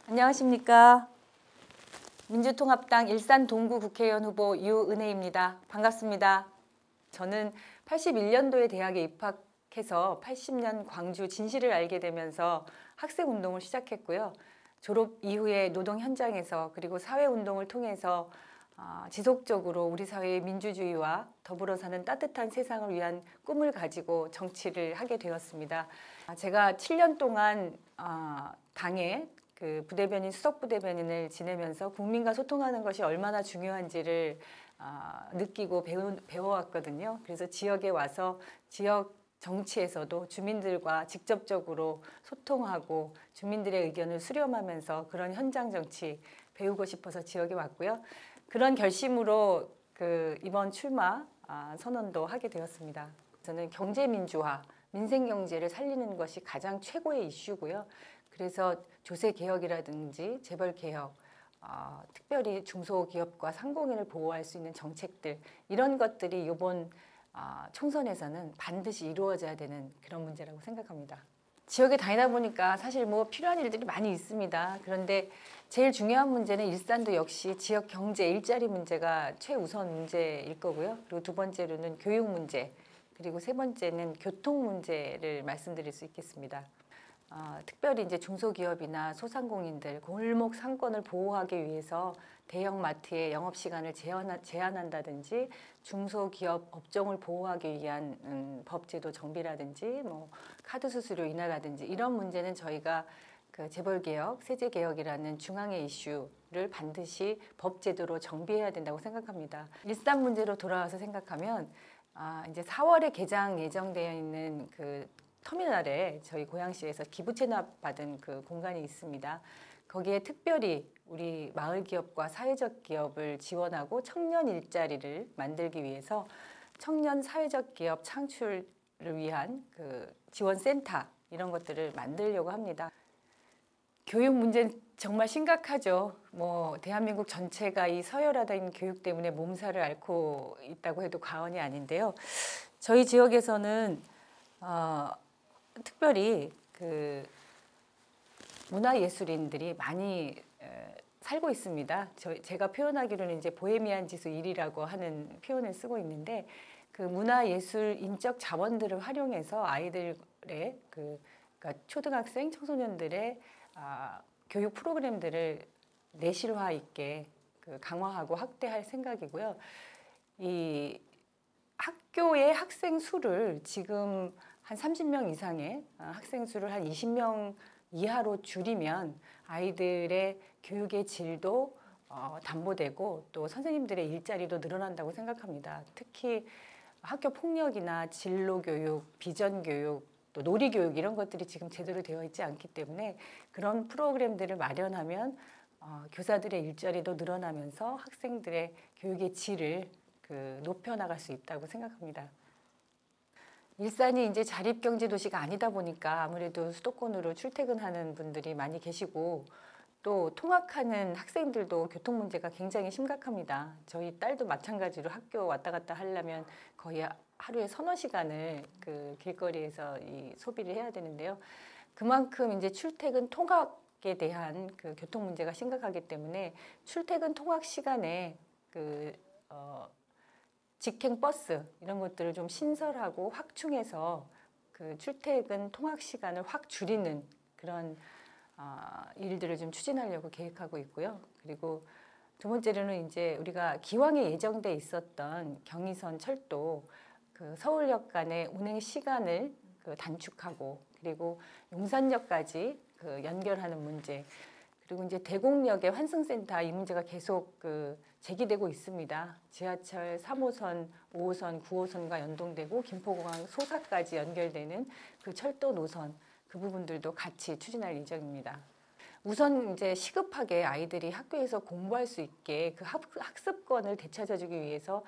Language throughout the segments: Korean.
안녕하십니까. 민주통합당 일산 동구 국회의원 후보 유은혜입니다. 반갑습니다. 저는 81년도에 대학에 입학해서 80년 광주 진실을 알게 되면서 학생운동을 시작했고요. 졸업 이후에 노동 현장에서 그리고 사회운동을 통해서 지속적으로 우리 사회의 민주주의와 더불어 사는 따뜻한 세상을 위한 꿈을 가지고 정치를 하게 되었습니다. 제가 7년 동안 당의 부대변인, 수석부대변인을 지내면서 국민과 소통하는 것이 얼마나 중요한지를 느끼고 배워왔거든요. 그래서 지역에 와서 지역 정치에서도 주민들과 직접적으로 소통하고 주민들의 의견을 수렴하면서 그런 현장 정치 배우고 싶어서 지역에 왔고요. 그런 결심으로 이번 출마 선언도 하게 되었습니다. 저는 경제민주화, 민생경제를 살리는 것이 가장 최고의 이슈고요. 그래서 조세개혁이라든지 재벌개혁, 특별히 중소기업과 상공인을 보호할 수 있는 정책들, 이런 것들이 이번 총선에서는 반드시 이루어져야 되는 그런 문제라고 생각합니다. 지역에 다니다 보니까 사실 필요한 일들이 많이 있습니다. 그런데 제일 중요한 문제는 일산도 역시 지역 경제, 일자리 문제가 최우선 문제일 거고요. 그리고 두 번째로는 교육 문제, 그리고 세 번째는 교통 문제를 말씀드릴 수 있겠습니다. 특별히 이제 중소기업이나 소상공인들, 골목 상권을 보호하기 위해서 대형마트의 영업시간을 제한한다든지 중소기업 업종을 보호하기 위한 법제도 정비라든지 카드 수수료 인하라든지 이런 문제는 저희가 재벌개혁, 세제개혁이라는 중앙의 이슈를 반드시 법제도로 정비해야 된다고 생각합니다. 일산 문제로 돌아와서 생각하면 이제 4월에 개장 예정되어 있는 터미널에 저희 고양시에서 기부 체납받은 공간이 있습니다. 거기에 특별히 우리 마을 기업과 사회적 기업을 지원하고 청년 일자리를 만들기 위해서 청년 사회적 기업 창출을 위한 지원센터 이런 것들을 만들려고 합니다. 교육 문제는 정말 심각하죠. 대한민국 전체가 이 서열화된 교육 때문에 몸살을 앓고 있다고 해도 과언이 아닌데요. 저희 지역에서는 특별히 문화예술인들이 많이 살고 있습니다. 제가 표현하기로는 이제 보헤미안 지수 1이라고 하는 표현을 쓰고 있는데 문화예술 인적 자원들을 활용해서 아이들의 그러니까 초등학생, 청소년들의 교육 프로그램들을 내실화 있게 강화하고 확대할 생각이고요. 이 학교의 학생 수를 지금 한 30명 이상의 학생 수를 한 20명 이하로 줄이면 아이들의 교육의 질도 담보되고 또 선생님들의 일자리도 늘어난다고 생각합니다. 특히 학교 폭력이나 진로 교육, 비전 교육, 또 놀이 교육 이런 것들이 지금 제대로 되어 있지 않기 때문에 그런 프로그램들을 마련하면 교사들의 일자리도 늘어나면서 학생들의 교육의 질을 높여나갈 수 있다고 생각합니다. 일산이 이제 자립경제 도시가 아니다 보니까 아무래도 수도권으로 출퇴근하는 분들이 많이 계시고 또 통학하는 학생들도 교통 문제가 굉장히 심각합니다. 저희 딸도 마찬가지로 학교 왔다 갔다 하려면 거의 하루에 서너 시간을 길거리에서 소비를 해야 되는데요. 그만큼 이제 출퇴근 통학에 대한 교통 문제가 심각하기 때문에 출퇴근 통학 시간에 직행 버스 이런 것들을 좀 신설하고 확충해서 출퇴근 통학 시간을 확 줄이는 그런 일들을 좀 추진하려고 계획하고 있고요. 그리고 두 번째로는 이제 우리가 기왕에 예정돼 있었던 경의선 철도 서울역 간의 운행 시간을 단축하고 그리고 용산역까지 연결하는 문제, 그리고 이제 대곡역의 환승센터 이 문제가 계속 제기되고 있습니다. 지하철 3호선, 5호선, 9호선과 연동되고 김포공항 소사까지 연결되는 철도 노선 그 부분들도 같이 추진할 예정입니다. 우선 이제 시급하게 아이들이 학교에서 공부할 수 있게 학습권을 되찾아주기 위해서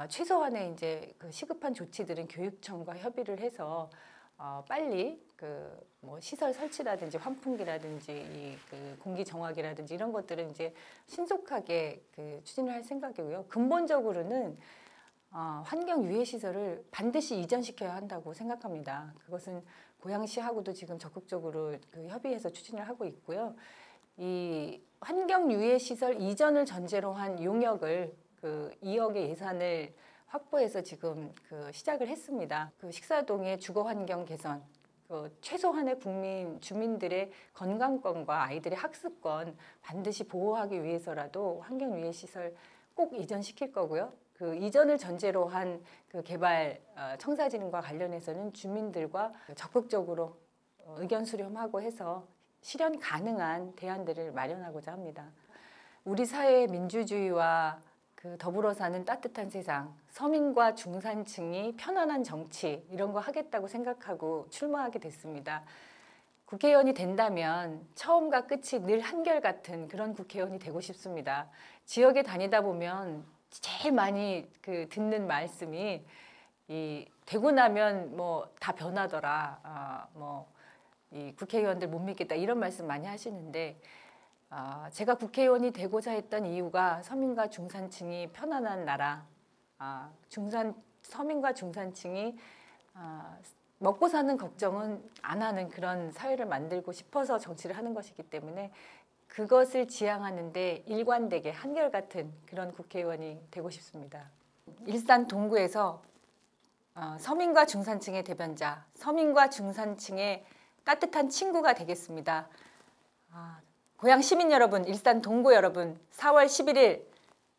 최소한의 이제 시급한 조치들은 교육청과 협의를 해서 빨리 시설 설치라든지 환풍기라든지 공기 정화기라든지 이런 것들은 이제 신속하게 추진을 할 생각이고요. 근본적으로는 환경 유해 시설을 반드시 이전시켜야 한다고 생각합니다. 그것은 고양시하고도 지금 적극적으로 협의해서 추진을 하고 있고요. 이 환경유해시설 이전을 전제로 한 용역을 2억의 예산을 확보해서 지금 시작을 했습니다. 식사동의 주거환경 개선, 최소한의 주민들의 건강권과 아이들의 학습권 반드시 보호하기 위해서라도 환경유해시설 꼭 이전시킬 거고요. 이전을 전제로 한 개발 청사진과 관련해서는 주민들과 적극적으로 의견 수렴하고 해서 실현 가능한 대안들을 마련하고자 합니다. 우리 사회의 민주주의와 더불어 사는 따뜻한 세상, 서민과 중산층이 편안한 정치 이런 거 하겠다고 생각하고 출마하게 됐습니다. 국회의원이 된다면 처음과 끝이 늘 한결같은 그런 국회의원이 되고 싶습니다. 지역에 다니다 보면 제일 많이 듣는 말씀이 되고 나면 뭐 다 변하더라. 이 국회의원들 못 믿겠다 이런 말씀 많이 하시는데 제가 국회의원이 되고자 했던 이유가 서민과 중산층이 편안한 나라, 서민과 중산층이 먹고 사는 걱정은 안 하는 그런 사회를 만들고 싶어서 정치를 하는 것이기 때문에 그것을 지향하는데 일관되게 한결같은 그런 국회의원이 되고 싶습니다. 일산 동구에서 서민과 중산층의 대변자, 서민과 중산층의 따뜻한 친구가 되겠습니다. 고향 시민 여러분, 일산 동구 여러분, 4월 11일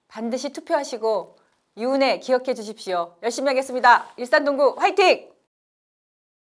반드시 투표하시고 이은혜 기억해 주십시오. 열심히 하겠습니다. 일산 동구 화이팅!